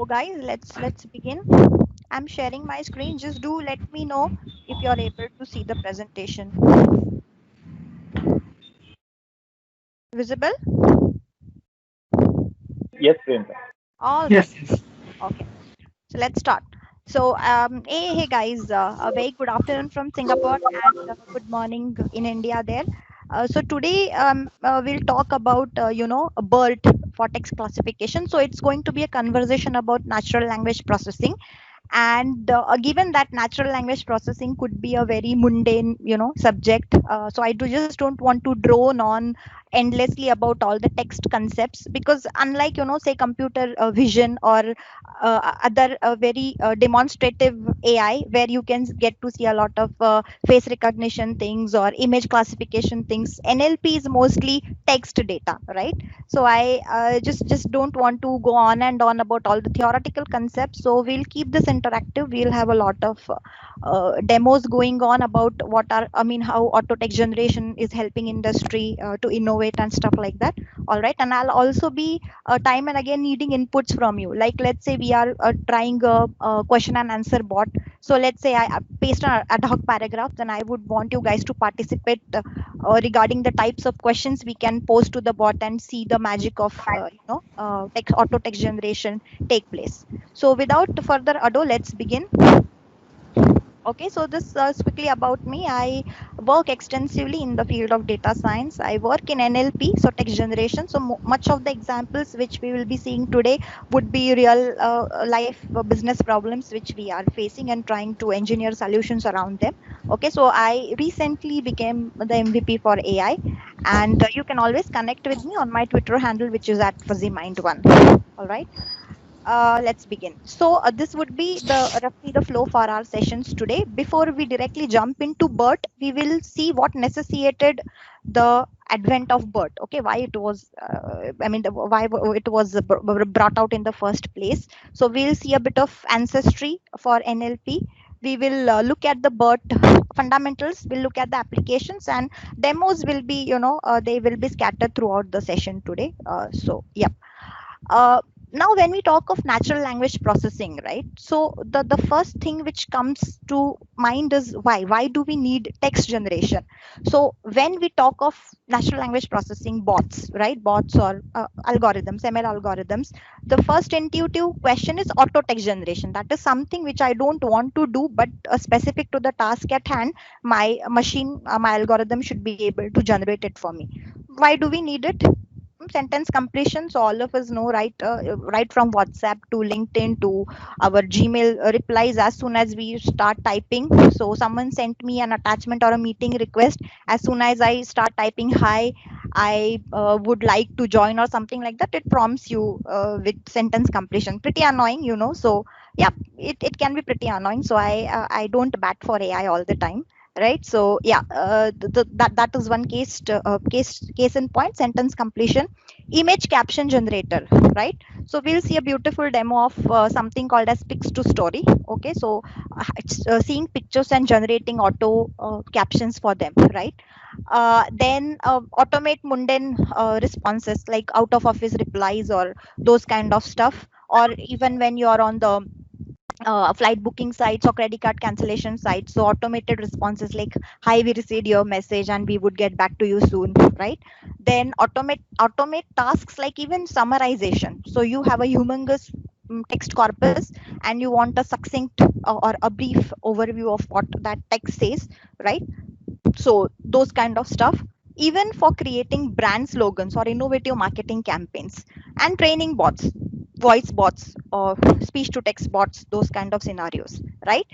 guys, let's begin. I'm sharing my screen. Just do let me know if you're able to see the presentation. Visible? Yes, Priyanka. All right. Yes, yes. Okay. So let's start. So hey guys, a very good afternoon from Singapore and good morning in India there. So today we'll talk about a BERT for text classification. So it's going to be a conversation about natural language processing, and given that natural language processing could be a very mundane subject, so I just don't want to drone on endlessly about all the text concepts, because unlike say computer vision or other very demonstrative AI where you can get to see a lot of face recognition things or image classification things, NLP is mostly text data, right? So I just don't want to go on and on about all the theoretical concepts. So we'll keep this interactive. We'll have a lot of demos going on about how auto text generation is helping industry to innovate and stuff like that. All right, and I'll also be time and again needing inputs from you. Like let's say we are trying a question and answer bot. So let's say I paste an ad hoc paragraph, then I would want you guys to participate regarding the types of questions we can pose to the bot and see the magic of text auto text generation take place. So without further ado, let's begin. Okay, so this is quickly about me. I work extensively in the field of data science. I work in NLP, so text generation. So much of the examples which we will be seeing today would be real life business problems which we are facing and trying to engineer solutions around them. Okay, so I recently became the MVP for AI, and you can always connect with me on my Twitter handle, which is at FuzzyMind1. All right, let's begin. So this would be the roughly the flow for our sessions today. Before we directly jump into BERT, we will see what necessitated the advent of BERT. Okay, why it was, why it was brought out in the first place. So we'll see a bit of ancestry for NLP. We will look at the BERT fundamentals. We'll look at the applications, and demos will be, they will be scattered throughout the session today. So yeah. Uh, Now when we talk of natural language processing, right, so the first thing which comes to mind is why do we need text generation? So when we talk of natural language processing bots, right, bots or algorithms, ML algorithms, the first intuitive question is auto text generation. That is something which I don't want to do, but specific to the task at hand, my machine, my algorithm should be able to generate it for me. Why do we need it? Sentence completion, so all of us know, right, right from WhatsApp to LinkedIn to our Gmail replies, as soon as we start typing. So someone sent me an attachment or a meeting request, as soon as I start typing hi, I would like to join or something like that, it prompts you with sentence completion. Pretty annoying, so yeah, it can be pretty annoying. So I don't bat for AI all the time, right? So yeah, that is one case in point. Sentence completion. Image caption generator, right? So we'll see a beautiful demo of something called as pics to story. Okay, so it's seeing pictures and generating auto captions for them, right? Then automate mundane responses like out of office replies or those kind of stuff, or even when you're on the flight booking sites or credit card cancellation sites, so automated responses like hi, we received your message and we would get back to you soon, right? Then automate tasks like even summarization. So you have a humongous text corpus and you want a succinct or a brief overview of what that text says, right? So those kind of stuff. Even for creating brand slogans or innovative marketing campaigns, and training bots, voice bots or speech to text bots, those kind of scenarios, right?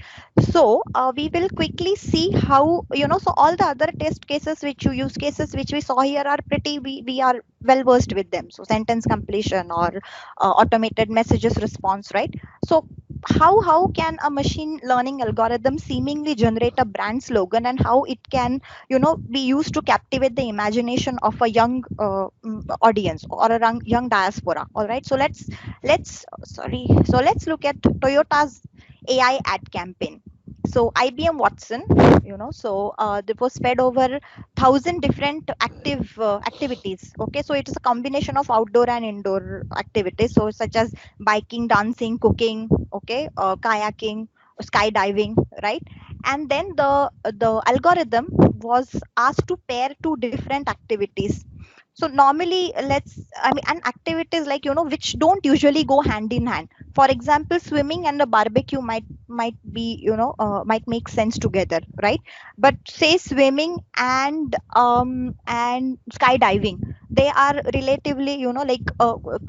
So we will quickly see how, so all the other test cases which you use cases which we saw here are pretty, we are well versed with them. So sentence completion or automated messages response, right? So how can a machine learning algorithm seemingly generate a brand slogan, and how it can be used to captivate the imagination of a young audience or a young diaspora? All right, so let's look at Toyota's AI ad campaign. So IBM Watson, it was spread over 1,000 different activities. Okay, so it is a combination of outdoor and indoor activities, so such as biking, dancing, cooking, okay, kayaking, skydiving, right? And then the algorithm was asked to pair two different activities. So normally, and activities like, which don't usually go hand in hand. For example, swimming and a barbecue might be, might make sense together, right? But say swimming and skydiving, they are relatively,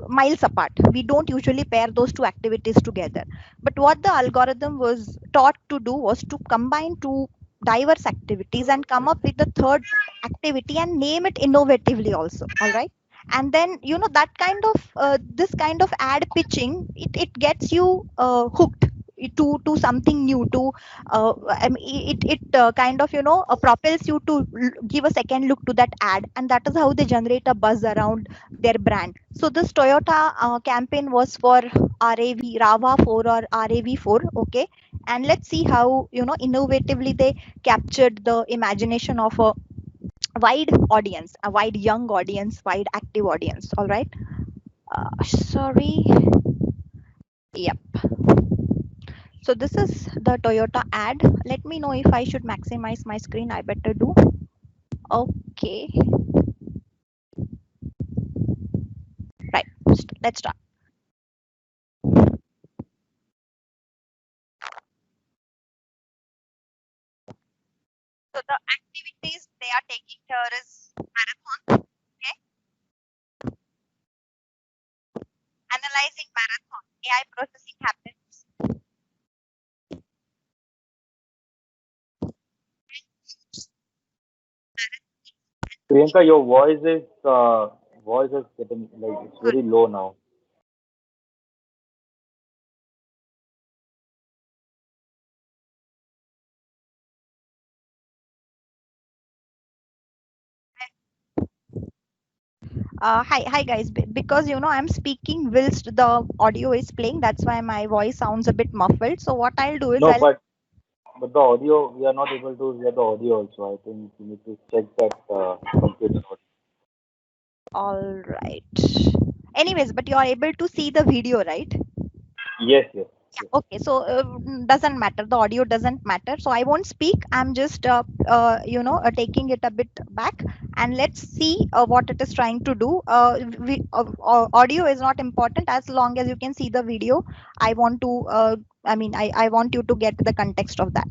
miles apart. We don't usually pair those two activities together. But what the algorithm was taught to do was to combine two diverse activities and come up with the third activity and name it innovatively also. All right. And then, that kind of this kind of ad pitching, it gets you hooked to something new, to kind of, propels you to give a second look to that ad, and that is how they generate a buzz around their brand. So this Toyota campaign was for RAV4 or RAV4. Okay. And let's see how, innovatively they captured the imagination of a wide audience, a wide young audience, wide active audience. All right. Sorry. Yep. So this is the Toyota ad. Let me know if I should maximize my screen. I better do. Okay. Right. Let's start. So the activities they are taking here is marathon. Okay. Analyzing marathon. AI processing habits. Priyanka, your voice is getting like it's very low now. Hi guys. Because, I'm speaking whilst the audio is playing. That's why my voice sounds a bit muffled. So what I'll do is No, I'll. but the audio we are not able to hear the audio also. I think you need to check that computer audio. All right. Anyways, but you are able to see the video, right? Yes, yes, yes. Okay, so doesn't matter. The audio doesn't matter. So I won't speak. I'm just, taking it a bit back, and let's see what it is trying to do. Audio is not important as long as you can see the video. I want to, I want you to get the context of that.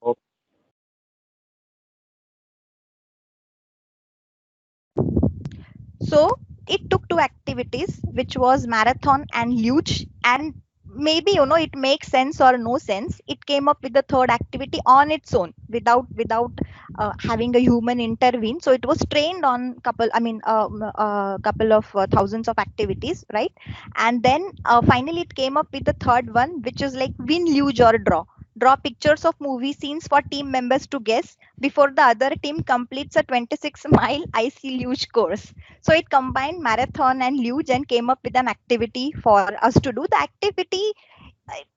Okay. So it took two activities, which was marathon and luge, and maybe, it makes sense or no sense. It came up with the third activity on its own without having a human intervene. So it was trained on couple of thousands of activities, right? And then finally it came up with the third one, which is like win, luge, or draw. Draw pictures of movie scenes for team members to guess before the other team completes a 26-mile icy luge course. So it combined marathon and luge and came up with an activity for us to do. The activity,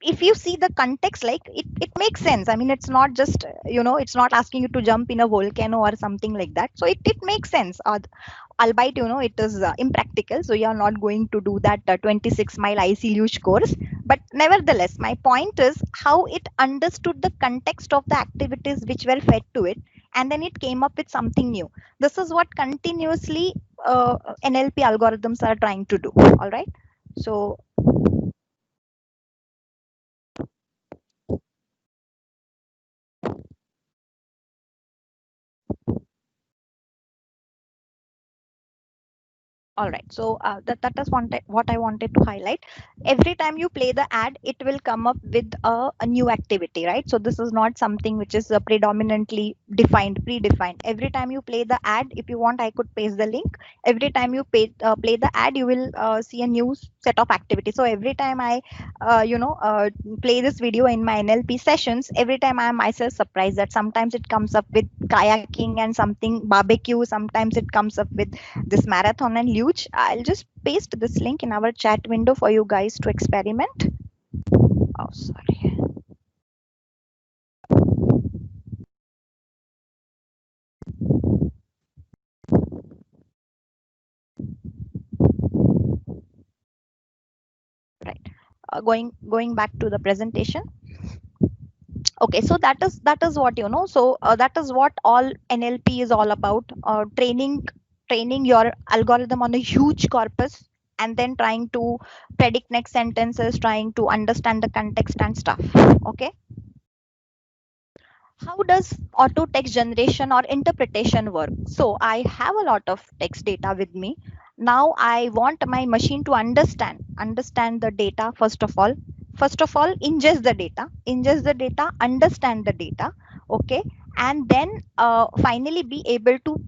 if you see the context, like it makes sense. I mean, it's not just, it's not asking you to jump in a volcano or something like that. So it makes sense. Albeit, it is impractical. So you're not going to do that 26-mile icy luge course. But nevertheless, my point is how it understood the context of the activities which were fed to it. And then it came up with something new. This is what continuously NLP algorithms are trying to do. All right. So all right. So that is what I wanted to highlight. Every time you play the ad, it will come up with a new activity, right? So this is not something which is predominantly predefined. Every time you play the ad, if you want, I could paste the link. Every time you play the ad, you will see a new set of activities. So every time I, play this video in my NLP sessions, every time I am myself surprised that sometimes it comes up with kayaking and something barbecue. Sometimes it comes up with this marathon and luge. I'll just paste this link in our chat window for you guys to experiment. Oh, sorry. Going back to the presentation. Okay, so that is what so that is what all NLP is all about. Training your algorithm on a huge corpus, and then trying to predict next sentences, trying to understand the context and stuff. Okay, how does auto text generation or interpretation work? So I have a lot of text data with me. Now I want my machine to understand the data. First of all, ingest the data, understand the data. Okay, and then finally be able to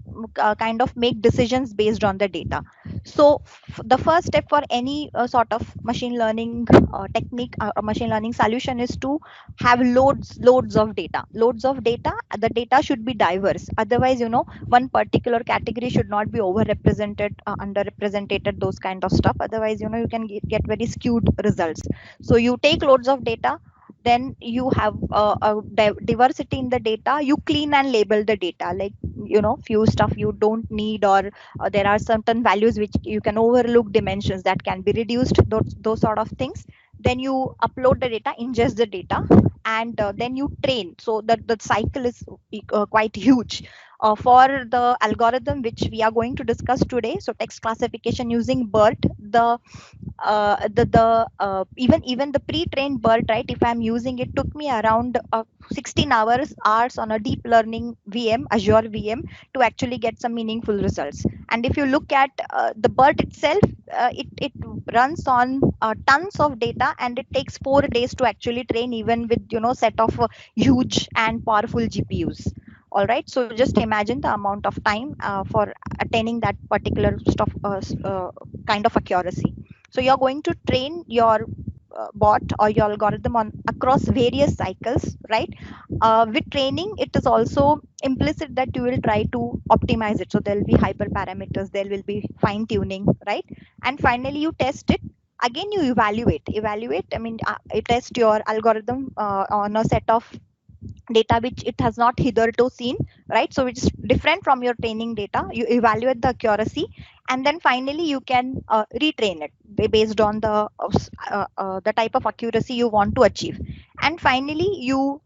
kind of make decisions based on the data. So the first step for any sort of machine learning technique or machine learning solution is to have loads of data. The data should be diverse, otherwise one particular category should not be overrepresented, underrepresented, those kind of stuff. Otherwise you can get very skewed results. So you take loads of data, then you have diversity in the data. You clean and label the data, like few stuff you don't need, or there are certain values which you can overlook, dimensions that can be reduced, those sort of things. Then you upload the data, ingest the data, and then you train. So the cycle is quite huge. For the algorithm which we are going to discuss today, so text classification using BERT, even the pre-trained BERT, right? If I'm using it, took me around 16 hours on a deep learning VM, Azure VM, to actually get some meaningful results. And if you look at the BERT itself, it runs on tons of data, and it takes 4 days to actually train, even with set of huge and powerful GPUs. All right, so just imagine the amount of time for attaining that particular stuff, kind of accuracy. So you're going to train your bot or your algorithm on across various cycles, right? With training, it is also implicit that you will try to optimize it. So there will be hyperparameters, there will be fine tuning, right? And finally you test it. Again you evaluate, I mean, you test your algorithm on a set of data which it has not hitherto seen, right? So it's different from your training data. You evaluate the accuracy, and then finally you can retrain it based on the type of accuracy you want to achieve. And finally you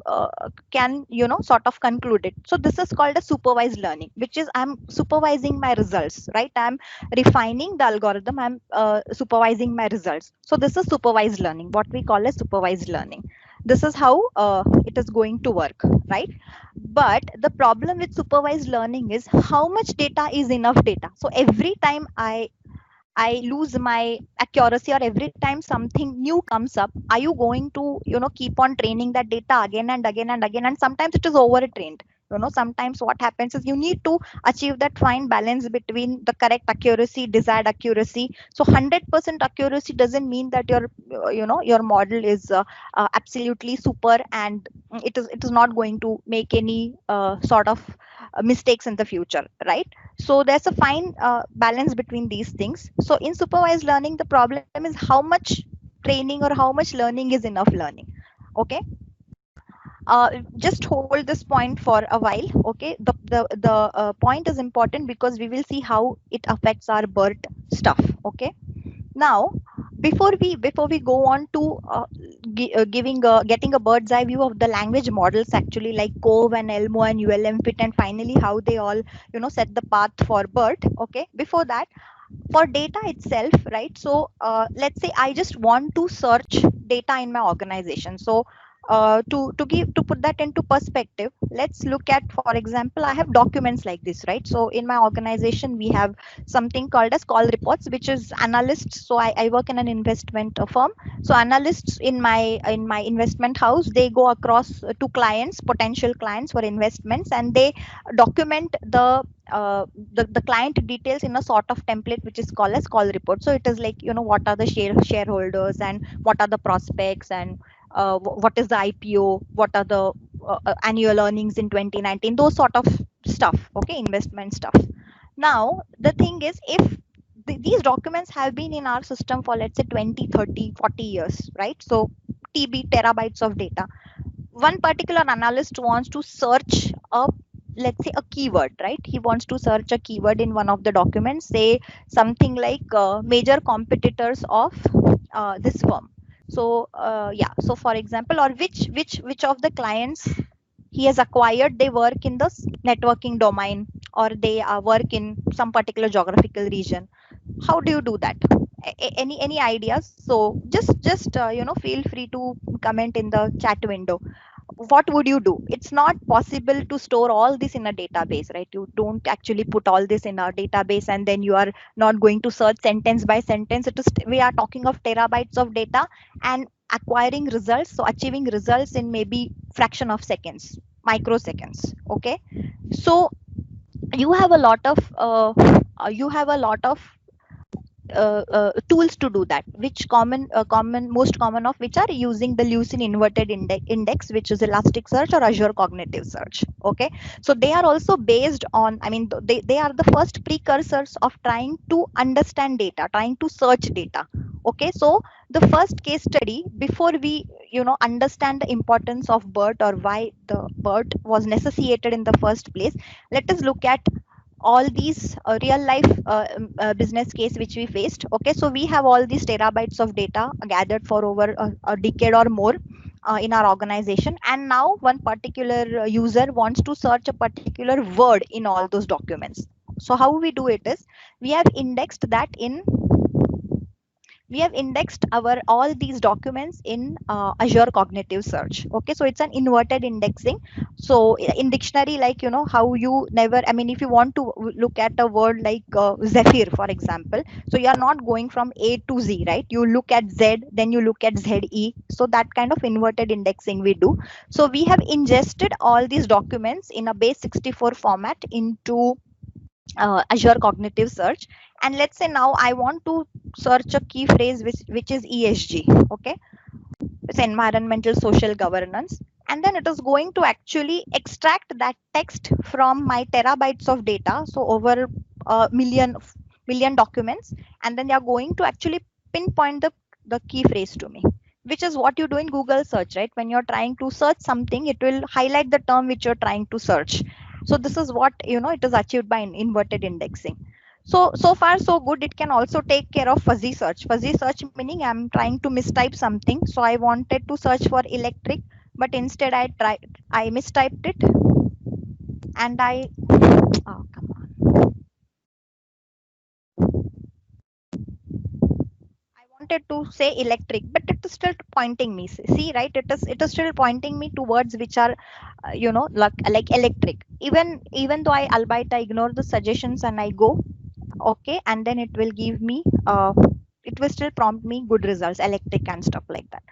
can sort of conclude it. So this is called a supervised learning, which is I'm supervising my results, right? I'm refining the algorithm, I'm supervising my results. So this is supervised learning, what we call as supervised learning. This is how it is going to work, right? But the problem with supervised learning is how much data is enough data. So every time I lose my accuracy, or every time something new comes up, are you going to keep on training that data again and again and again? And sometimes it is overtrained. Sometimes what happens is you need to achieve that fine balance between the correct accuracy, desired accuracy. So 100% accuracy doesn't mean that your model is absolutely super, and it is not going to make any sort of mistakes in the future, right? So there's a fine balance between these things. So in supervised learning, the problem is how much training or how much learning is enough learning. Okay, just hold this point for a while. Okay, the point is important because we will see how it affects our BERT stuff. Okay, now before we go on to getting a bird's eye view of the language models, actually, like Cove and Elmo and ULM Fit, and finally how they all set the path for BERT. Okay, before that, for data itself, right? So let's say I just want to search data in my organization. So to put that into perspective, let's look at, for example, I have documents like this, right? So in my organization we have something called as call reports, which is analysts. So I work in an investment firm. So analysts in my investment house, they go across to clients, potential clients for investments, and they document the client details in a sort of template which is called as call report. So it is like, what are the shareholders, and what are the prospects, and what is the IPO, what are the annual earnings in 2019, those sort of stuff. Okay, investment stuff. Now the thing is, if these documents have been in our system for, let's say, 20, 30, 40 years, right? So terabytes of data. One particular analyst wants to search a, let's say, a keyword, right? He wants to search a keyword in one of the documents, say something like major competitors of this firm. So yeah, so for example, or which of the clients he has acquired, they work in the networking domain, or they work in some particular geographical region. How do you do that? Any ideas? So just feel free to comment in the chat window. What would you do? It's not possible to store all this in a database, right? You don't actually put all this in a database and then you are not going to search sentence by sentence. It is, we are talking of terabytes of data and acquiring results, so achieving results in maybe fraction of seconds, microseconds. Okay, so you have a lot of you have a lot of tools to do that, which common most common of which are using the Lucene inverted index, which is Elasticsearch or Azure Cognitive Search. Okay, so they are also based on, I mean, they are the first precursors of trying to understand data, trying to search data. Okay, so the first case study, before we understand the importance of BERT or why the BERT was necessitated in the first place, let us look at all these real life business case which we faced. Okay, so we have all these terabytes of data gathered for over a decade or more in our organization, and now one particular user wants to search a particular word in all those documents. So how we do it is, we have indexed that in we have indexed our all these documents in Azure Cognitive Search. Okay, so it's an inverted indexing. So in dictionary, like how you never, I mean, if you want to look at a word like Zephyr, for example, so you are not going from A to Z, right? You look at Z, then you look at ZE. So that kind of inverted indexing we do. So we have ingested all these documents in a base 64 format into Azure Cognitive Search. And let's say now I want to search a key phrase which is ESG. Okay, it's environmental social governance. And then it is going to actually extract that text from my terabytes of data, so over a million documents, and then they are going to actually pinpoint the key phrase to me, which is what you do in Google search, right? When you're trying to search something, it will highlight the term which you're trying to search. So this is what it is achieved by inverted indexing. So far so good. It can also take care of fuzzy search. Fuzzy search meaning I'm trying to mistype something. So I wanted to search for electric, but instead I mistyped it, and oh come on, I wanted to say electric, but it is still pointing me. See, right? It is still pointing me to words which are like electric. Even though albeit I ignore the suggestions and I go okay, and then it will give me it will still prompt me good results, electric and stuff like that.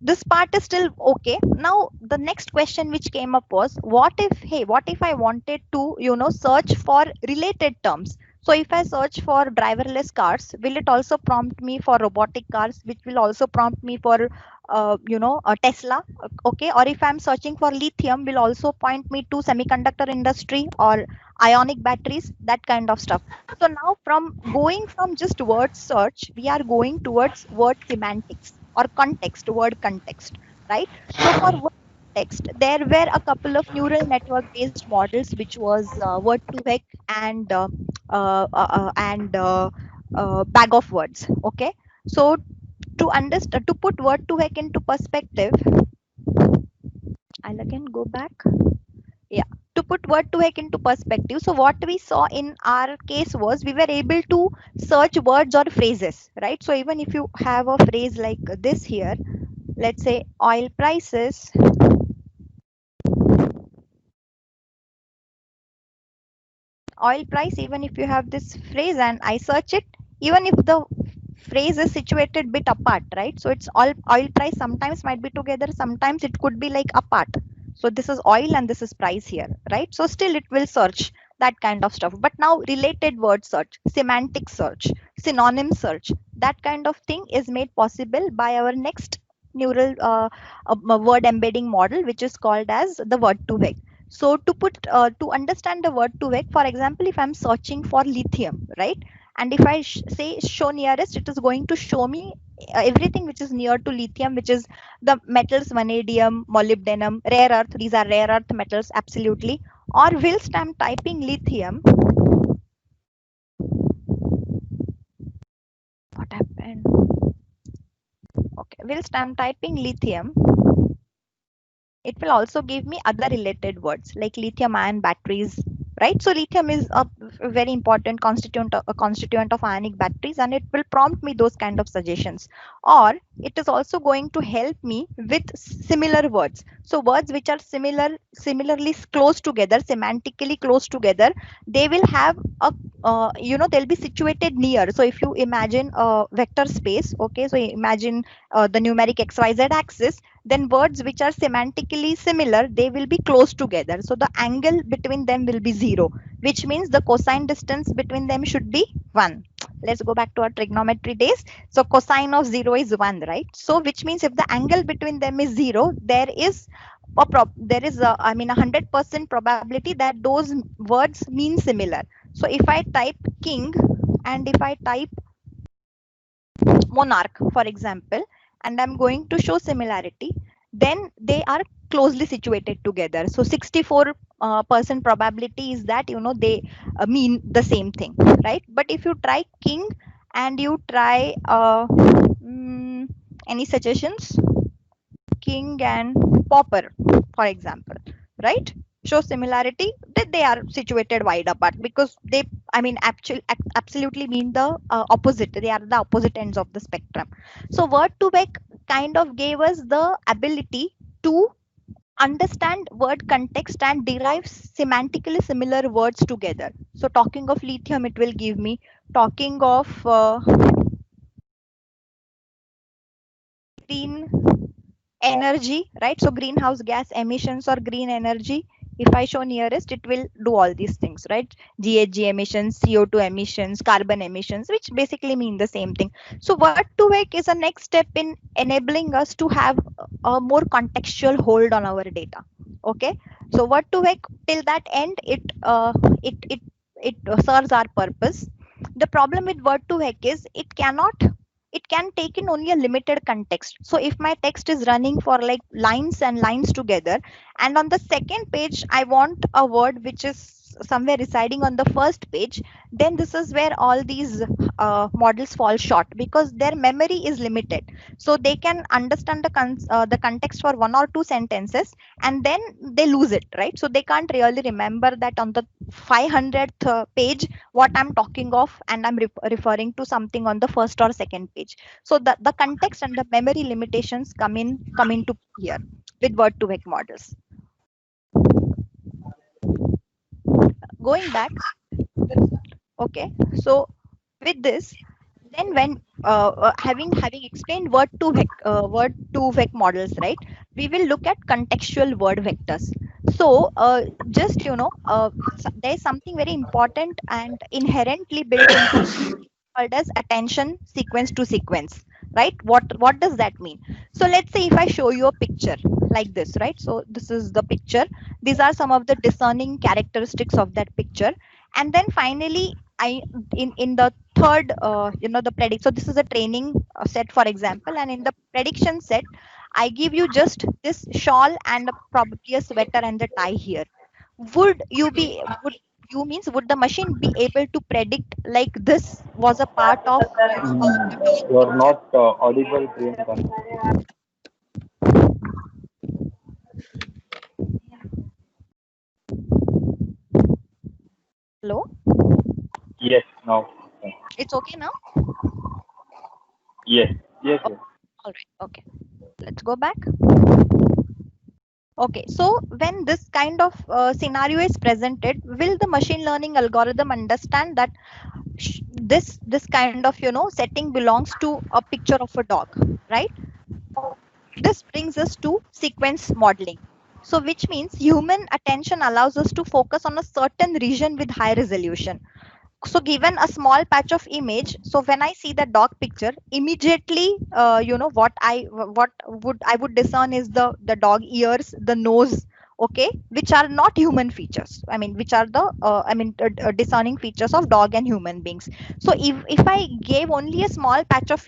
This part is still okay. Now the next question which came up was, what if I wanted to search for related terms? So if I search for driverless cars, will it also prompt me for robotic cars, which will also prompt me for a Tesla? Okay, or if I'm searching for lithium, will also point me to semiconductor industry or ionic batteries, that kind of stuff. So now, from going from just word search, we are going towards word semantics or context, word context, right? So for word context, there were a couple of neural network based models, which was Word2Vec and Bag of Words. Okay, so to understand, to put Word2Vec into perspective, I'll again go back. Yeah, to put Word2Vec into perspective, so what we saw in our case was we were able to search words or phrases, right? So even if you have a phrase like this here, let's say oil prices, oil price, even if you have this phrase and I search it, even if the phrase is situated bit apart, right? So it's all oil price sometimes might be together, sometimes it could be like apart. So this is oil and this is price here, right? So still it will search that kind of stuff. But now related word search, semantic search, synonym search, that kind of thing is made possible by our next neural word embedding model, which is called as the Word2Vec. So to understand the Word2Vec, for example, if I'm searching for lithium, right? And if I say show nearest, it is going to show me everything which is near to lithium, which is the metals vanadium, molybdenum, rare earth. These are rare earth metals, absolutely. Or whilst I'm typing lithium, what happened? Okay, whilst I'm typing lithium, it will also give me other related words like lithium ion batteries, right? So lithium is a very important constituent of ionic batteries, and it will prompt me those kind of suggestions. Or it is also going to help me with similar words. So words which are similarly close together, semantically close together, they will have a they'll be situated near. So if you imagine a vector space, okay, so imagine the numeric xyz axis, then words which are semantically similar, they will be close together. So the angle between them will be 0, which means the cosine distance between them should be 1. Let's go back to our trigonometry days. So cosine of 0 is 1, right? So which means if the angle between them is 0, there is there is a, I mean, 100% probability that those words mean similar. So if I type king and if I type monarch, for example, and I'm going to show similarity, then they are closely situated together. So 64% probability is that they mean the same thing, right? But if you try king and you try any suggestions, king and pauper, for example, right? Show similarity, that they are situated wide apart because they, I mean, absolutely mean the opposite. They are the opposite ends of the spectrum. So word2vec kind of gave us the ability to understand word context and derive semantically similar words together. So talking of lithium, it will give me, talking of green energy, right? So greenhouse gas emissions or green energy, if I show nearest, it will do all these things, right? GHG emissions, CO2 emissions, carbon emissions, which basically mean the same thing. So word2vec is a next step in enabling us to have a more contextual hold on our data. Okay, so word2vec, till that end, it serves our purpose. The problem with word2vec is it can take in only a limited context. So if my text is running for like lines and lines together, and on the second page I want a word which is somewhere residing on the first page, then this is where all these models fall short because their memory is limited. So they can understand the context for one or two sentences, and then they lose it, right? So they can't really remember that on the 500th page what I'm talking of, and I'm referring to something on the first or second page. So the context and the memory limitations come into here with word2vec models. Going back, okay, so with this, then when having explained word2vec models, right, we will look at contextual word vectors. So just there's something very important and inherently built into called as attention sequence to sequence, right? What does that mean? So let's say if I show you a picture like this, right? So this is the picture. These are some of the discerning characteristics of that picture. And then finally, I in the third the predict, so this is a training set, for example, and in the prediction set I give you just this shawl and probably a sweater and the tie here. Would you means would the machine be able to predict like this was a part of the dog You are picture? not audible, Priyanka. Hello, Yes, now. it's okay now. Yes, yes, Oh, yes. all right, okay, let's go back. Okay, so when this kind of scenario is presented, will the machine learning algorithm understand that this kind of setting belongs to a picture of a dog, right? This brings us to sequence modeling. So which means human attention allows us to focus on a certain region with high resolution. So given a small patch of image, so when I see the dog picture, immediately what would I would discern is the dog ears, the nose, okay, which are not human features, I mean, which are the discerning features of dog and human beings. So if I gave only a small patch of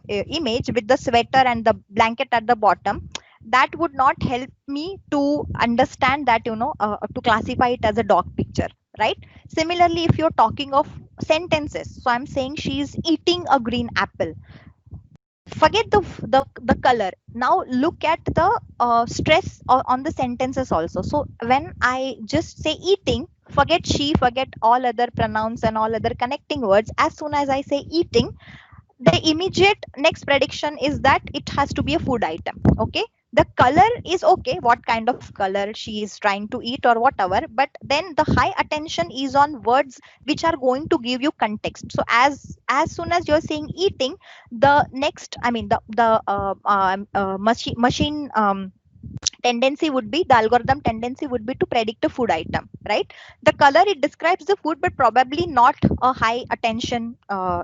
image with the sweater and the blanket at the bottom, that would not help me to understand that, to classify it as a dog picture, right? Similarly, if you're talking of sentences, so I'm saying she's eating a green apple. forget the color. Now look at the stress on the sentences also. So when I just say eating, forget she, forget all other pronouns and all other connecting words. As soon as I say eating, the immediate next prediction is that it has to be a food item. Okay, the color is okay, what kind of color she is trying to eat or whatever, but then the high attention is on words which are going to give you context. So as soon as you're saying eating, the next, I mean the machine tendency would be, the algorithm tendency would be to predict a food item, right? The color, it describes the food but probably not a high attention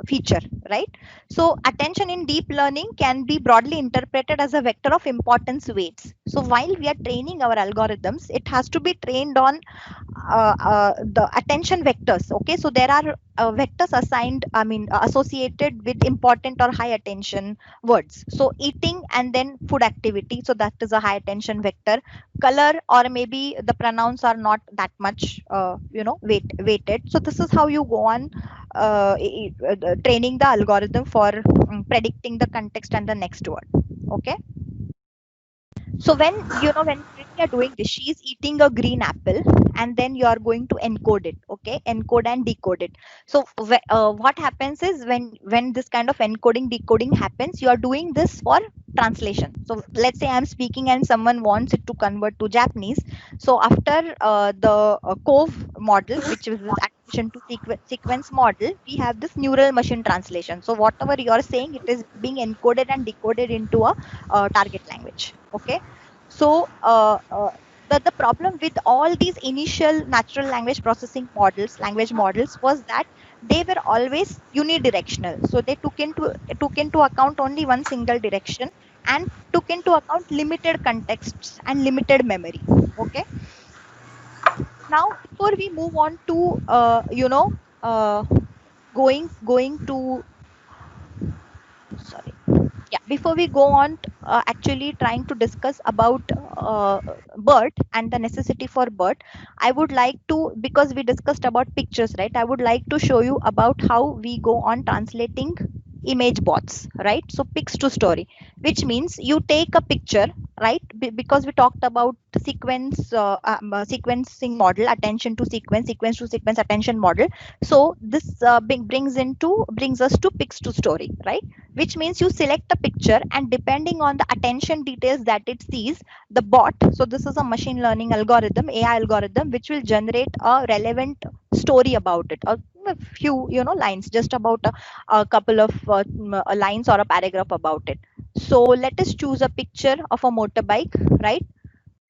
feature, right? So attention in deep learning can be broadly interpreted as a vector of importance weights. So while we are training our algorithms, it has to be trained on the attention vectors. Okay, so there are vectors assigned, I mean associated with important or high attention words. So eating and then food activity, so that is a high attention vector. Color, or maybe the pronouns are not that much weighted. So this is how you go on training the algorithm for predicting the context and the next word. Okay, so when we are doing this, she is eating a green apple, and then you are going to encode it. Okay, encode and decode it. So what happens is, when this kind of encoding decoding happens, you are doing this for translation. So let's say I'm speaking and someone wants it to convert to Japanese. So after the Cove model, which is this attention to sequence model, we have this neural machine translation. So whatever you are saying, it is being encoded and decoded into a target language. Okay, so the problem with all these initial natural language processing models, language models, was that they were always unidirectional. So they took into account only one single direction, and took into account limited contexts and limited memory. Okay, now before we move on to uh, going to, sorry, yeah, before we go on actually trying to discuss about BERT and the necessity for BERT, I would like to, because we discussed about pictures, right, I would like to show you about how we go on translating image bots, right? So pics to story, which means you take a picture, right? Because we talked about sequencing model, attention to sequence attention model. So this brings us to pics to story, right? Which means you select a picture, and depending on the attention details that it sees, the bot, so this is a machine learning algorithm, AI algorithm, which will generate a relevant story about it, a few lines, just about a couple of lines or a paragraph about it. So let us choose a picture of a motorbike, right?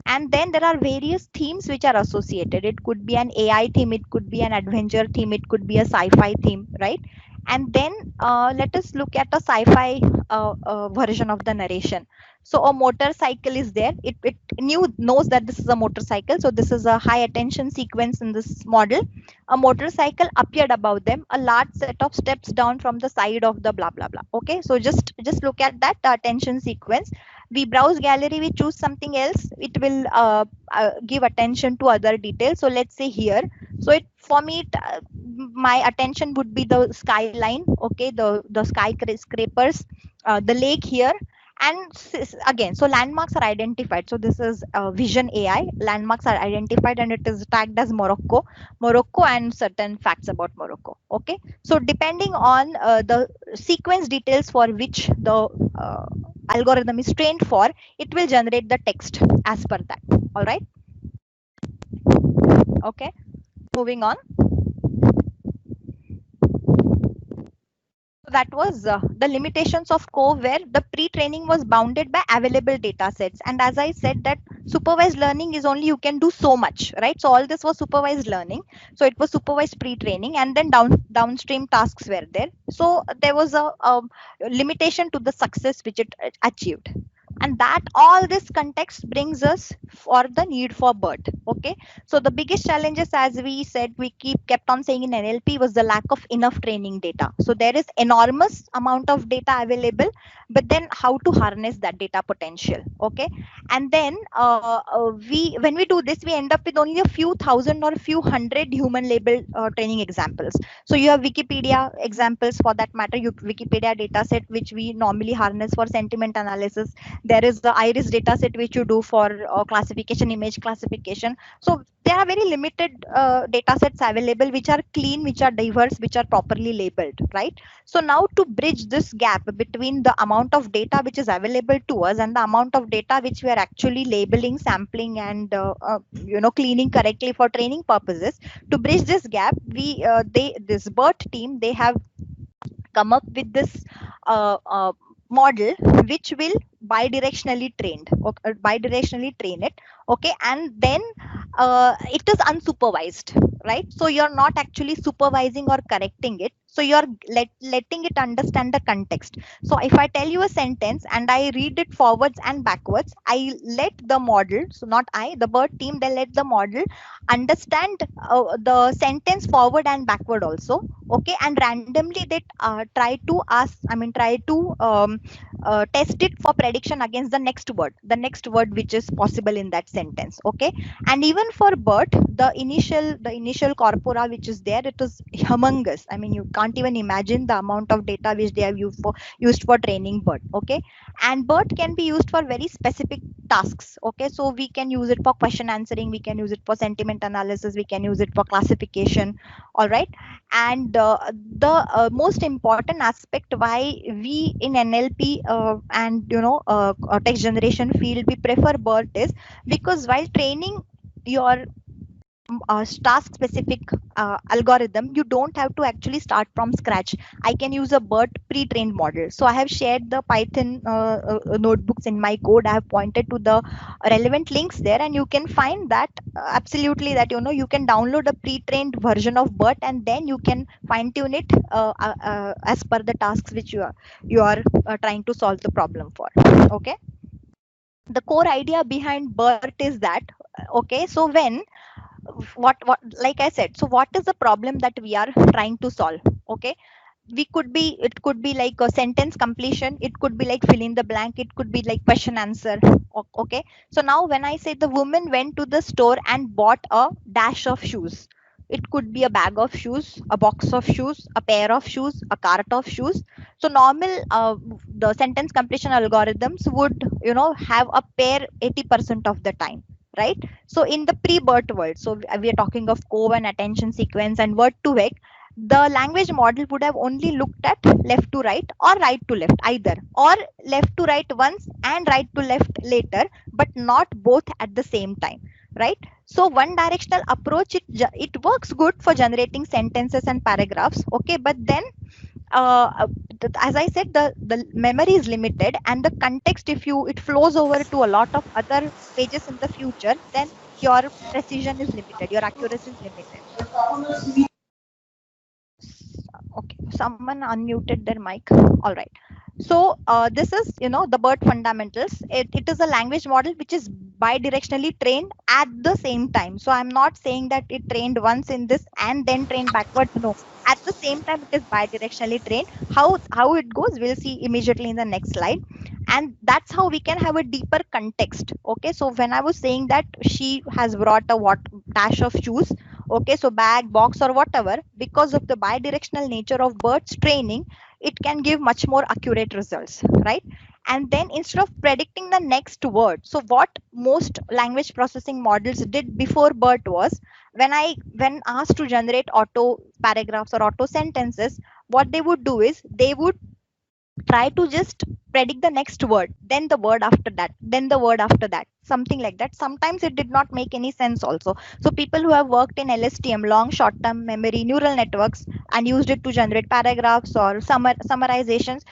And then there are various themes which are associated. It could be an AI theme, it could be an adventure theme, it could be a sci-fi theme, right? And then let us look at a sci-fi version of the narration. So a motorcycle is there. It knows that this is a motorcycle, so this is a high attention sequence in this model. A motorcycle appeared above them, a large set of steps down from the side of the blah blah blah. Okay, so just look at that attention sequence. We browse gallery, we choose something else, it will give attention to other details. So let's say here, so it for me my attention would be the skyline. Okay, the skyscrapers, the lake here, and again, so landmarks are identified. So this is vision AI. Landmarks are identified and it is tagged as Morocco, and certain facts about Morocco. Okay, so depending on the sequence details for which the uh, algorithm is trained for, it will generate the text as per that. All right, okay, moving on. So that was the limitations of Cove, where the pre-training was bounded by available data sets. And as I said, that supervised learning is only, you can do so much, right? So all this was supervised learning. So it was supervised pre-training, and then downstream tasks were there. So there was a limitation to the success which it achieved. And that all this context brings us for the need for BERT. Okay, so the biggest challenges, as we said, we kept on saying in NLP, was the lack of enough training data. So there is enormous amount of data available, but then how to harness that data potential? Okay, and then we when we do this, we end up with only a few thousand or a few hundred human labeled training examples. So you have Wikipedia examples for that matter, you Wikipedia data set which we normally harness for sentiment analysis. There is the iris data set which you do for classification, image classification. So there are very limited data sets available which are clean, which are diverse, which are properly labeled, right? So now to bridge this gap between the amount of data which is available to us and the amount of data which we are actually labeling, sampling, and cleaning correctly for training purposes, to bridge this gap, this BERT team, they have come up with this model which will bidirectionally train it. Okay, and then it is unsupervised, right? So you're not actually supervising or correcting it, so you're letting it understand the context. So if I tell you a sentence and I read it forwards and backwards, I let the model, so not I, the BERT team, they let the model understand the sentence forward and backward also. Okay, and randomly they try to test it for prediction against the next word which is possible in that sentence. Okay, and even for BERT, the initial corpora which is there, it is humongous. I mean, you can't even imagine the amount of data which they have used for training BERT. Okay, and BERT can be used for very specific tasks. Okay, so we can use it for question answering, we can use it for sentiment analysis, we can use it for classification. All right, and the most important aspect why we in NLP and text generation field we prefer BERT is because while training your task specific algorithm, you don't have to actually start from scratch. I can use a BERT pre-trained model. So I have shared the Python notebooks in my code. I have pointed to the relevant links there, and you can find that absolutely that you can download a pre-trained version of BERT, and then you can fine tune it as per the tasks which you are trying to solve the problem for. Okay, the core idea behind BERT is that, okay, so when what like I said, so what is the problem that we are trying to solve? Okay, it could be like a sentence completion, it could be like fill in the blank, it could be like question answer. Okay, so now when I say the woman went to the store and bought a dash of shoes, it could be a bag of shoes, a box of shoes, a pair of shoes, a cart of shoes. So normal the sentence completion algorithms would have a pair 80% of the time, right? So in the pre-BERT world, so we are talking of Cohen, attention sequence, and word to vec, the language model would have only looked at left to right or right to left either, or left to right once and right to left later, but not both at the same time, right? So one directional approach, it works good for generating sentences and paragraphs. Okay, but then as I said, the memory is limited, and the context, if you it flows over to a lot of other pages in the future, then your precision is limited, your accuracy is limited. Okay, someone unmuted their mic. All right, so this is the BERT fundamentals. It is a language model which is bidirectionally trained at the same time. So I'm not saying that it trained once in this and then trained backwards. No, at the same time it is bidirectionally trained. How it goes, we'll see immediately in the next slide. And that's how we can have a deeper context. Okay, so when I was saying that she has brought a dash of shoes, okay, so bag, box, or whatever, because of the bidirectional nature of BERT's training, it can give much more accurate results, right? And then instead of predicting the next word, so what most language processing models did before BERT was, when asked to generate auto paragraphs or auto sentences, what they would do is they would try to just predict the next word, then the word after that, then the word after that, something like that. Sometimes it did not make any sense also. So people who have worked in LSTM, long short term memory neural networks, and used it to generate paragraphs or summarizations,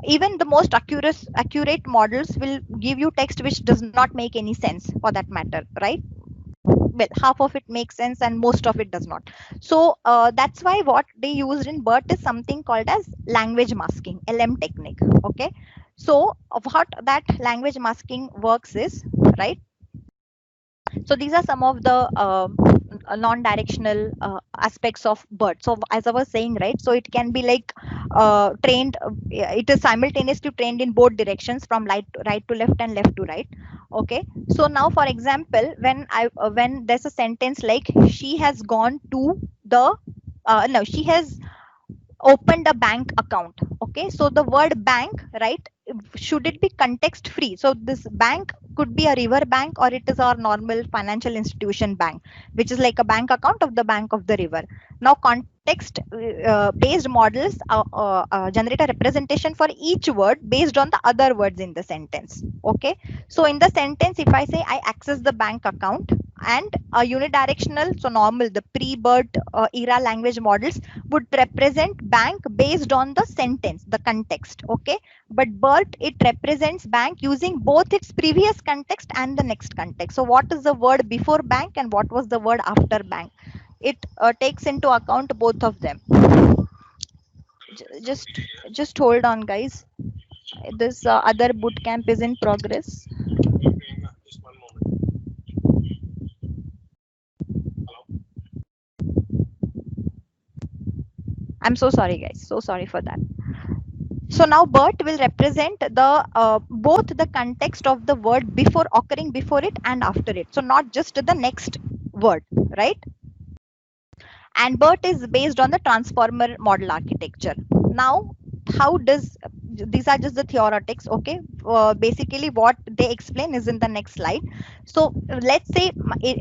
even the most accurate models will give you text which does not make any sense for that matter, right? Well, half of it makes sense and most of it does not. So that's why what they used in BERT is something called as language masking, LM technique. Okay, So what that language masking works is, right? So these are some of the non-directional aspects of BERT. So as I was saying, right, so it can be like trained, it is simultaneously trained in both directions, from right to left and left to right. Okay, so now for example, when there's a sentence like she has gone to the no, she has opened a bank account. Okay, so the word bank, right, should it be context free? So this bank could be a river bank, or it is our normal financial institution bank, which is like a bank account of the bank of the river. Now context based models generate a representation for each word based on the other words in the sentence. Okay, so in the sentence, if I say I access the bank account, and a unidirectional, so normal, the pre-BERT era language models would represent bank based on the sentence, the context. Okay, but BERT, it represents bank using both its previous context and the next context. So what is the word before bank and what was the word after bank? It takes into account both of them. Just hold on, guys. This other boot camp is in progress. Just one moment. Hello. I'm so sorry, guys. So sorry for that. So now BERT will represent the both the context of the word before, occurring before it and after it. So not just the next word, right? And BERT is based on the transformer model architecture. Now, how does, these are just the theoretics, okay? Basically, what they explain is in the next slide. So let's say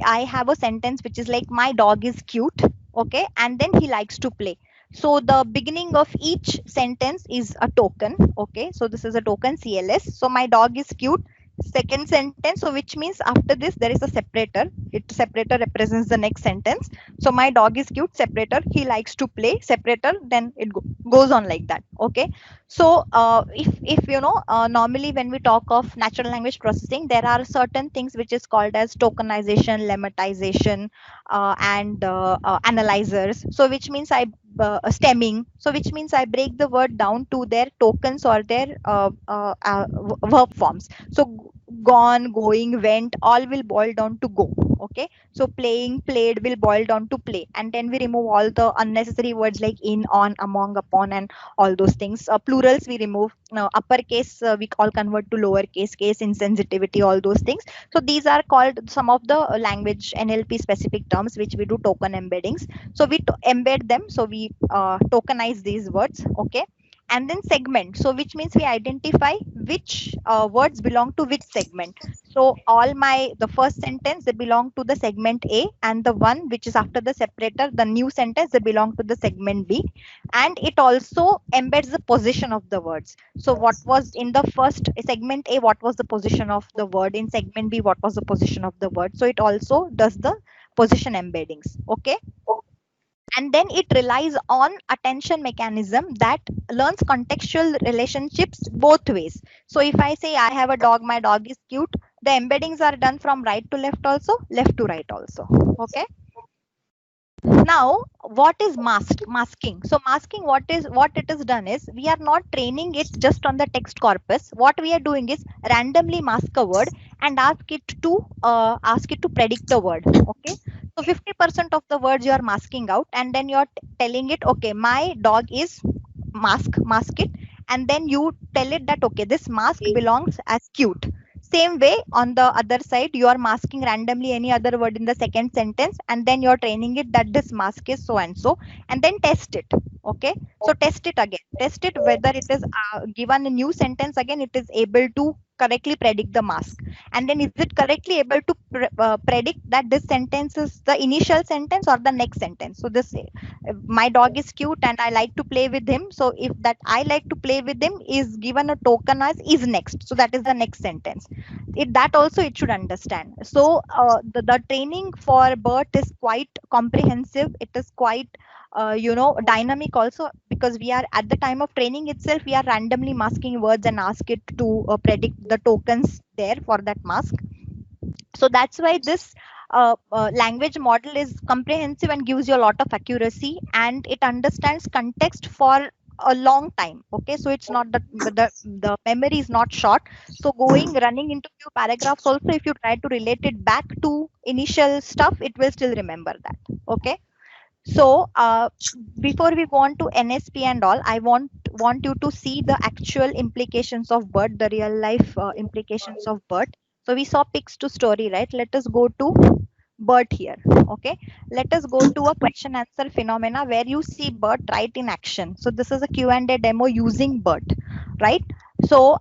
I have a sentence which is like, my dog is cute, okay, and then he likes to play. So the beginning of each sentence is a token, okay? So this is a token CLS. So my dog is cute. Second sentence, so which means after this there is a separator. It separator represents the next sentence. So my dog is cute, separator, he likes to play, separator, then it goes on like that. Okay, so if you know, normally when we talk of natural language processing, there are certain things which is called as tokenization, lemmatization, and analyzers. So which means I stemming, so which means I break the word down to their tokens or their verb forms. So gone, going, went, all will boil down to go. Okay, so playing, played will boil down to play, and then we remove all the unnecessary words like in, on, among, upon, and all those things. Plurals we remove. Now uppercase we all convert to lowercase, case insensitivity, all those things. So these are called some of the language NLP specific terms which we do token embeddings. So we embed them, so we tokenize these words. Okay, and then segment, so which means we identify which words belong to which segment. So all my, the first sentence, they belong to the segment A, and the one which is after the separator, the new sentence, they belong to the segment B. And it also embeds the position of the words. So what was in the first segment A, what was the position of the word? In segment B, what was the position of the word? So it also does the position embeddings. Okay, and then it relies on attention mechanism that learns contextual relationships both ways. So if I say I have a dog, my dog is cute, the embeddings are done from right to left also, left to right also. Okay, now what is masking? So masking, what it is done is, we are not training it just on the text corpus. What we are doing is randomly mask a word and ask it to predict the word. Okay, so 50% of the words you are masking out, and then you are telling it, okay, my dog is mask it, and then you tell it that, okay, this mask belongs as cute. Same way, on the other side, you are masking randomly any other word in the second sentence, and then you're training it that this mask is so and so, and then test it. Okay, so test it again, test it whether it is given a new sentence again, it is able to correctly predict the mask, and then is it correctly able to predict that this sentence is the initial sentence or the next sentence. So this, my dog is cute and I like to play with him, so if that I like to play with him is given a token as is next, so that is the next sentence. That also it should understand. So the training for BERT is quite comprehensive. It is quite dynamic also, because we are at the time of training itself, we are randomly masking words and ask it to predict the tokens there for that mask. So that's why this language model is comprehensive and gives you a lot of accuracy, and it understands context for a long time. Okay, so it's not the memory is not short. So running into few paragraphs also, if you try to relate it back to initial stuff, it will still remember that. Okay, so before we go on to NSP and all, I want you to see the actual implications of BERT, the real life implications of BERT. So we saw pics to story, right? Let us go to BERT here. Okay, let us go to a question answer phenomena where you see BERT right in action. So this is a Q&A demo using BERT, right? So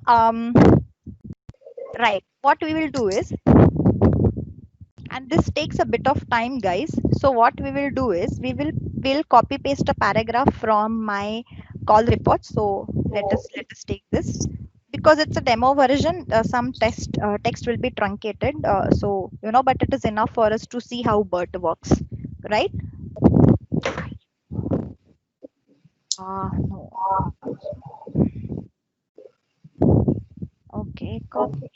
right, what we will do is, and this takes a bit of time, guys. So what we will do is we'll copy paste a paragraph from my call report. So let us take this, because it's a demo version. Some text will be truncated, so but it is enough for us to see how BERT works, right? No. Okay, copy,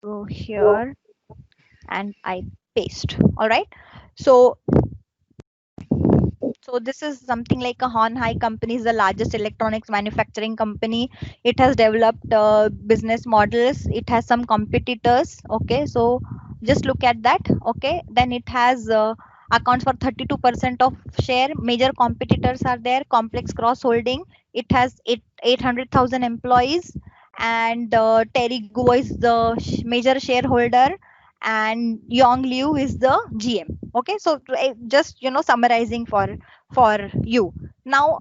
go here, and I paste. All right, so this is something like a Hon Hai company is the largest electronics manufacturing company. It has developed business models. It has some competitors. Okay, so just look at that. Okay, then it has accounts for 32% of share. Major competitors are there. Complex cross holding. It has 800,000 employees, and Terry Guo is the major shareholder, and Yong Liu is the GM. Okay, so just summarizing for you. Now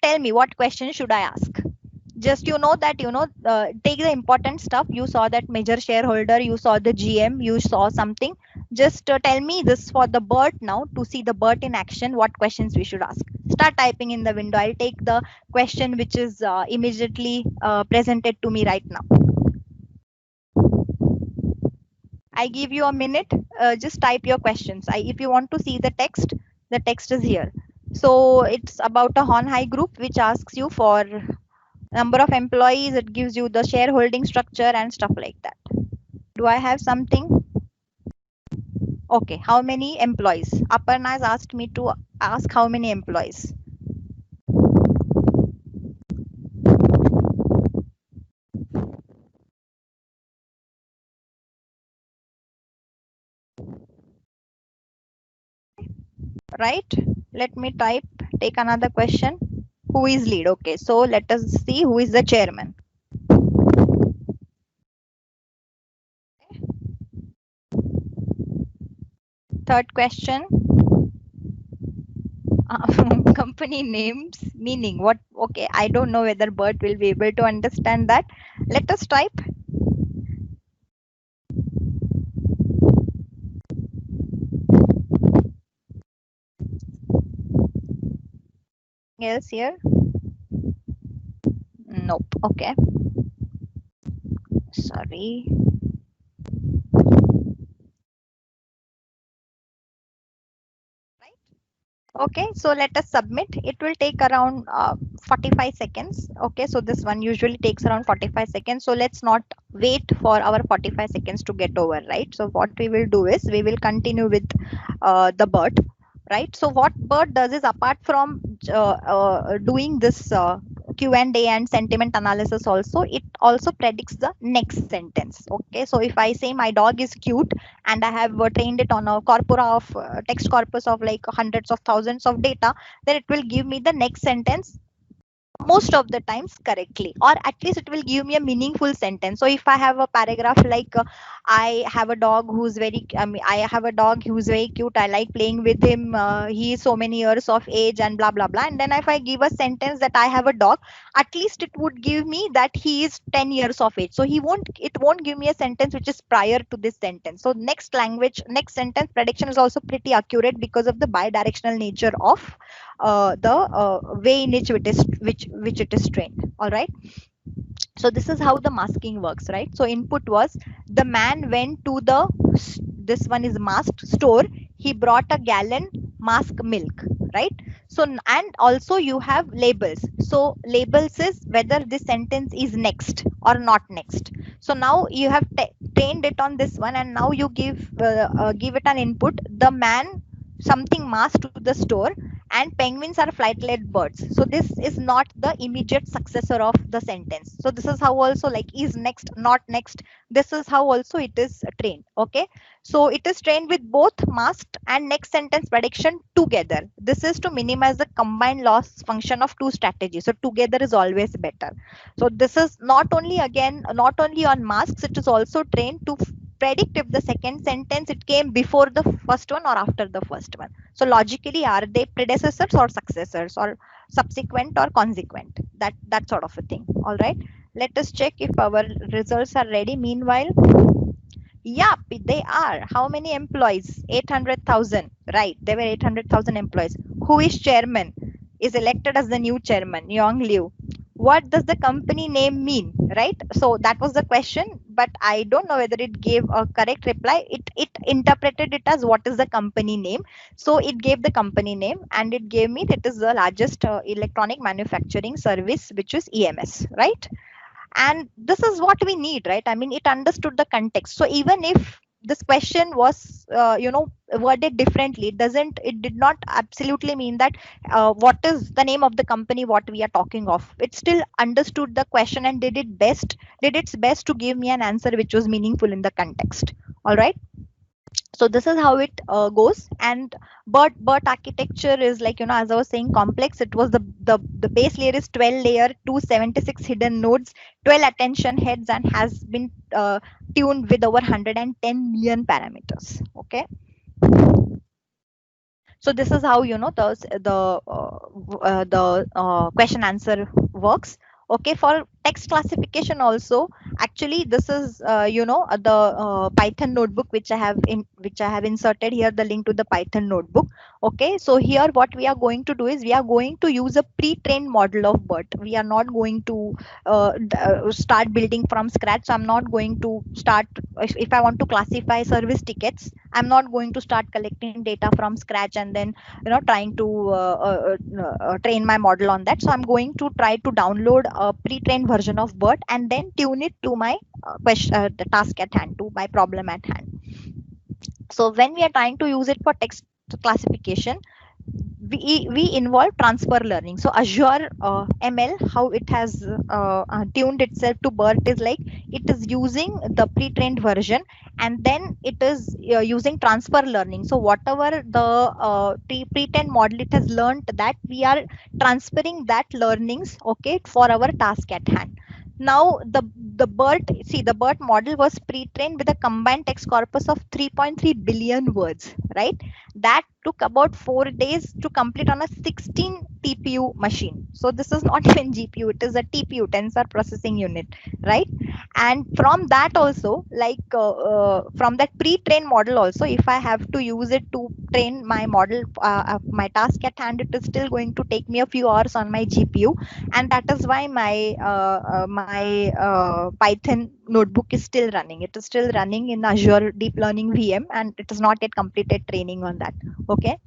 tell me, what question should I ask? Just that take the important stuff. You saw that major shareholder, you saw the GM, you saw something. Just tell me this for the BERT. Now to see the BERT in action, what questions we should ask. Start typing in the window. I'll take the question which is immediately presented to me right now. I give you a minute. Just type your questions. If you want to see the text is here. So it's about a Hon Hai group, which asks you for number of employees. It gives you the shareholding structure and stuff like that. Do I have something? Okay, how many employees? Aparna has asked me to ask how many employees. Right? Let me take another question. Who is lead? Okay, so let us see who is the chairman. Third question. Company names, meaning what? Okay, I don't know whether BERT will be able to understand that. Let us type. Else here? Nope. Okay. Sorry. Okay, so let us submit. It will take around 45 seconds. Okay, so this one usually takes around 45 seconds. So let's not wait for our 45 seconds to get over, right? So what we will do is we will continue with the BERT, right? So what BERT does is, apart from doing this Q&A and sentiment analysis also, it also predicts the next sentence. Okay, so if I say my dog is cute, and I have trained it on a corpora of text corpus of like hundreds of thousands of data, then it will give me the next sentence most of the times correctly, or at least it will give me a meaningful sentence. So if I have a paragraph like I have a dog who's very I have a dog who's very cute, I like playing with him, he is so many years of age and blah blah blah, and then if I give a sentence that I have a dog, at least it would give me that he is 10 years of age. So it won't give me a sentence which is prior to this sentence. So next sentence prediction is also pretty accurate because of the bidirectional nature of the way in which it is trained. All right, so this is how the masking works, right? So input was, the man went to the, this one is masked, store. He brought a gallon mask milk, right? So, and also you have labels. So labels is whether this sentence is next or not next. So now you have trained it on this one, and now you give it an input, the man something masked to the store, and penguins are flightless birds. So this is not the immediate successor of the sentence. So this is how also like is next, not next. This is how also it is trained. Okay. So it is trained with both masked and next sentence prediction together. This is to minimize the combined loss function of two strategies. So together is always better. So this is not only again, not only on masks, it is also trained to predict if the second sentence it came before the first one or after the first one. So logically, are they predecessors or successors or subsequent or consequent? That sort of a thing. All right. Let us check if our results are ready. Meanwhile, yeah, they are. How many employees? 800,000. Right. There were 800,000 employees. Who is chairman? Is elected as the new chairman, Yong Liu. What does the company name mean? Right. So that was the question, but I don't know whether it gave a correct reply. It interpreted it as what is the company name. So it gave the company name and it gave me that is the largest electronic manufacturing service, which is EMS. Right. And this is what we need, right? I mean, it understood the context. So even if this question was worded differently, it did not absolutely mean that what is the name of the company what we are talking of. It still understood the question and did its best to give me an answer which was meaningful in the context. All right. So this is how it goes. And BERT architecture is like, as I was saying, complex. It was the base layer is 12 layer, 276 hidden nodes, 12 attention heads, and has been tuned with over 110 million parameters. Okay. So this is how the question answer works. Okay, for text classification also, actually this is the Python notebook which I have inserted here, the link to the Python notebook. Okay, so here what we are going to do is we are going to use a pre-trained model of BERT. We are not going to start building from scratch. So I'm not going to start, if I want to classify service tickets, I'm not going to start collecting data from scratch and then trying to train my model on that. So I'm going to try to download a pre-trained version of BERT and then tune it to my the task at hand, to my problem at hand. So when we are trying to use it for text classification, we involve transfer learning. So Azure ML, how it has tuned itself to BERT is like it is using the pre-trained version and then it is using transfer learning. So whatever the pre-trained model it has learned, that we are transferring that learnings, okay, for our task at hand. Now the BERT model was pre-trained with a combined text corpus of 3.3 billion words, right? That took about 4 days to complete on a 16 TPU machine. So this is not even GPU, it is a TPU, tensor processing unit, right? And from that also, like from that pre-trained model also, if I have to use it to train my model, my task at hand, it is still going to take me a few hours on my GPU. And that is why my Python notebook is still running. It is still running in Azure Deep Learning VM and it is not yet completed training on that. Okay.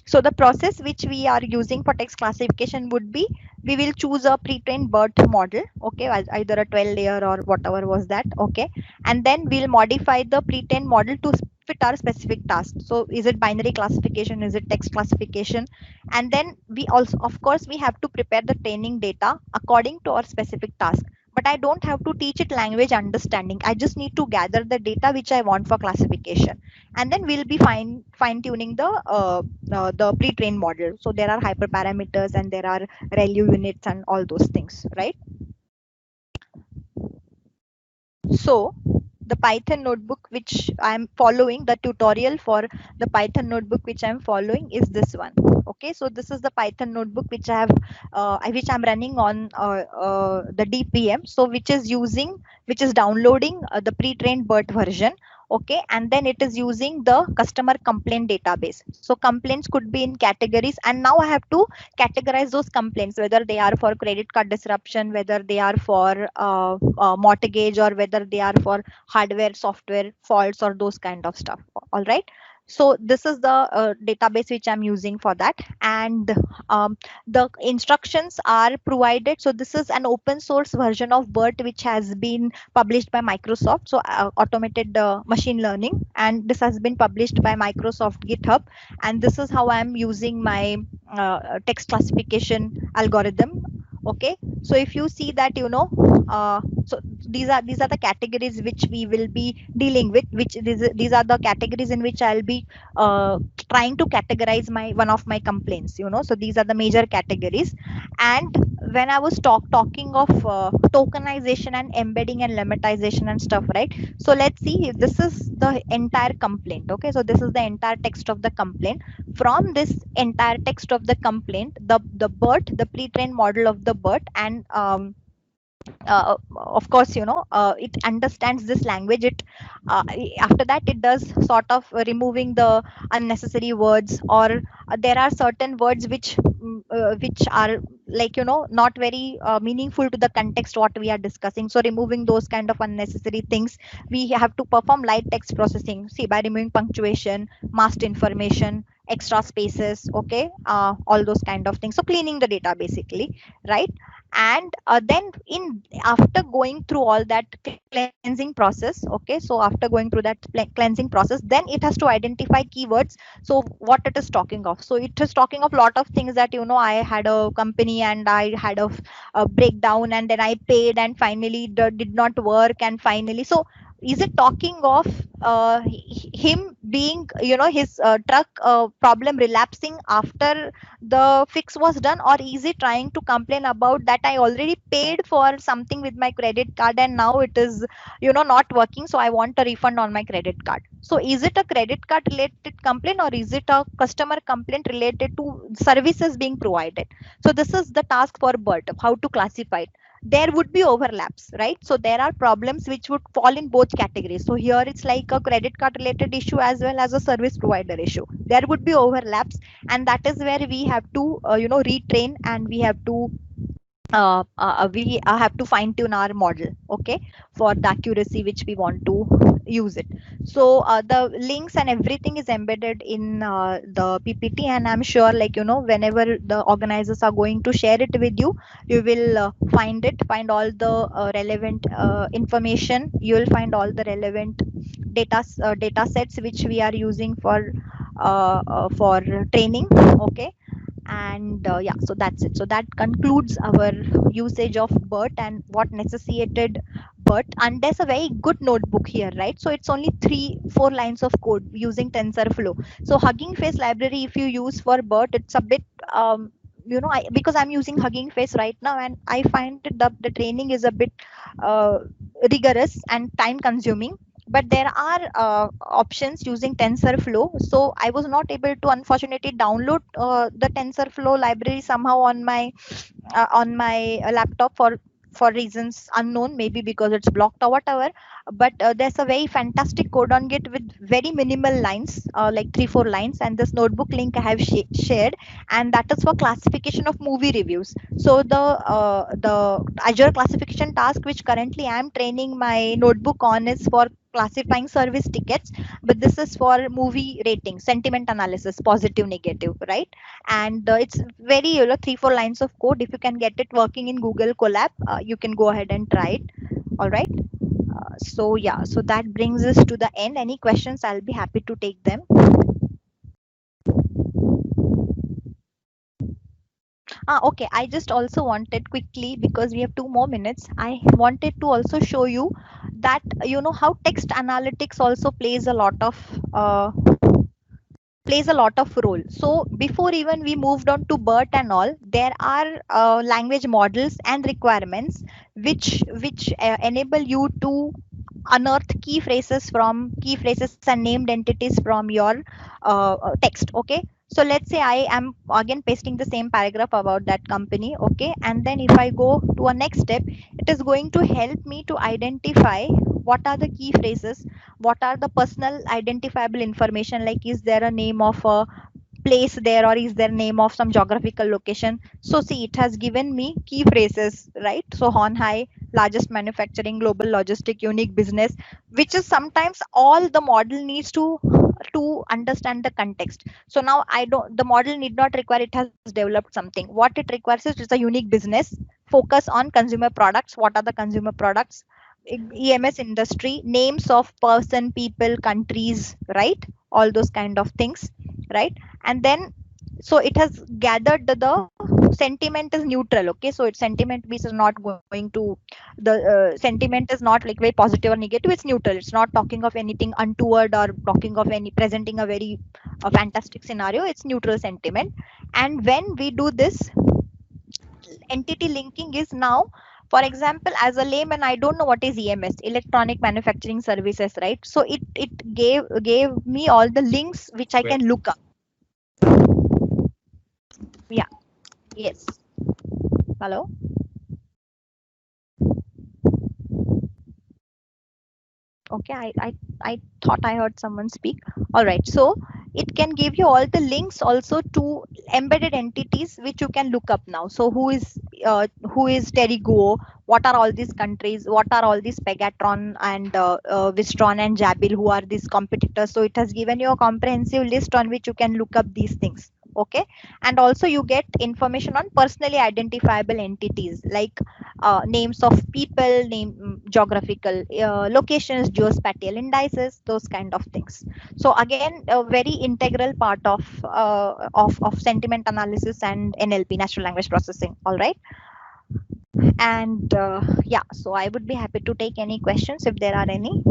So the process which we are using for text classification would be, we will choose a pre-trained BERT model, okay, either a 12 layer or whatever was that, okay, and then we'll modify the pre-trained model to fit our specific task. So is it binary classification, is it text classification, and then we also, of course, we have to prepare the training data according to our specific task. But I don't have to teach it language understanding. I just need to gather the data which I want for classification, and then we'll be fine tuning the pre-trained model. So there are hyperparameters and there are ReLU units and all those things, right? So the Python notebook which I'm following, the tutorial for the Python notebook which I'm following is this one. Okay, so this is the Python notebook which which I'm running on the DPM. So which is downloading the pre-trained BERT version. Okay, and then it is using the customer complaint database. So complaints could be in categories, and now I have to categorize those complaints, whether they are for credit card disruption, whether they are for mortgage, or whether they are for hardware software faults or those kind of stuff. All right. So this is the database which I'm using for that. And the instructions are provided. So this is an open source version of BERT which has been published by Microsoft. So automated machine learning, and this has been published by Microsoft GitHub. And this is how I'm using my text classification algorithm. Okay, so if you see that, so these are the categories which we will be dealing with, which these are the categories in which I'll be uh, trying to categorize my one of my complaints. So these are the major categories. And when I was talking of tokenization and embedding and lemmatization and stuff, right? So let's see if this is the entire complaint. Okay, so this is the entire text of the complaint. From this entire text of the complaint, the BERT, the pre-trained model of the BERT, and of course, it understands this language. It after that, it does sort of removing the unnecessary words, or there are certain words which are, like, not very meaningful to the context what we are discussing. So removing those kind of unnecessary things, we have to perform light text processing, see, by removing punctuation, masked information, extra spaces. Okay, all those kind of things. So cleaning the data basically, right? And then in after going through all that cleansing process. Okay, so after going through that cleansing process, then it has to identify keywords. So what it is talking of, so it is talking of lot of things, that I had a company and I had a breakdown, and then I paid, and finally did not work, and finally, so is it talking of him being, his truck problem relapsing after the fix was done, or is he trying to complain about that I already paid for something with my credit card and now it is, not working, so I want a refund on my credit card? So is it a credit card related complaint, or is it a customer complaint related to services being provided? So this is the task for BERT, how to classify it. There would be overlaps, right? So there are problems which would fall in both categories. So here it's like a credit card related issue as well as a service provider issue. There would be overlaps, and that is where we have to retrain, and we have to fine tune our model, okay, for the accuracy which we want to use it. So the links and everything is embedded in the PPT, and I'm sure, like, whenever the organizers are going to share it with you, you will find all the relevant information. You will find all the relevant data sets which we are using for training. Okay, and yeah, so that's it. So that concludes our usage of BERT and what necessitated BERT. And there's a very good notebook here, right? So it's only 3-4 lines of code using TensorFlow. So Hugging Face library, if you use for BERT, it's a bit because I'm using Hugging Face right now, and I find the training is a bit uh, rigorous and time consuming. But there are options using TensorFlow. So I was not able to, unfortunately, download the TensorFlow library somehow on my laptop for reasons unknown, maybe because it's blocked or whatever. But there's a very fantastic code on Git with very minimal lines, like 3-4 lines, and this notebook link I have shared, and that is for classification of movie reviews. So the Azure classification task which currently I am training my notebook on is for classifying service tickets, but this is for movie rating, sentiment analysis, positive, negative, right? And it's very, 3-4 lines of code. If you can get it working in Google Colab, you can go ahead and try it. All right. So yeah, so that brings us to the end. Any questions, I'll be happy to take them. Okay, I just also wanted quickly, because we have 2 more minutes, I wanted to also show you that, how text analytics also plays a lot of role. So before even we moved on to BERT and all, there are language models and requirements which enable you to unearth key phrases and named entities from your text. Okay, so let's say I am again pasting the same paragraph about that company. Okay, and then if I go to a next step, it is going to help me to identify what are the key phrases, what are the personal identifiable information, like is there a name of a place there, or is there name of some geographical location. So see, it has given me key phrases, right? So Hon Hai, largest manufacturing, global logistic, unique business, which is sometimes all the model needs to to understand the context. So now the model need not require it has developed something. What it requires is just a unique business, focus on consumer products. What are the consumer products? EMS industry, names of person, people, countries, right? All those kind of things, right? And then so it has gathered the sentiment is neutral. Okay, so its sentiment piece is not going to the sentiment is not like very positive or negative. It's neutral. It's not talking of anything untoward or talking of any presenting a very fantastic scenario. It's neutral sentiment. And when we do this, entity linking is now, for example, as a layman, I don't know what is EMS, electronic manufacturing services, right? So it gave me all the links which I can look up. Yeah. Yes. Hello. Okay, I thought I heard someone speak. All right, so it can give you all the links also to embedded entities which you can look up now. So who is Terigo? What are all these countries? What are all these Pegatron and Wistron and Jabil? Who are these competitors? So it has given you a comprehensive list on which you can look up these things. Okay, and also you get information on personally identifiable entities like names of people, geographical locations, geospatial indices, those kind of things. So again, a very integral part of sentiment analysis and NLP, natural language processing. All right, and yeah, so I would be happy to take any questions if there are any.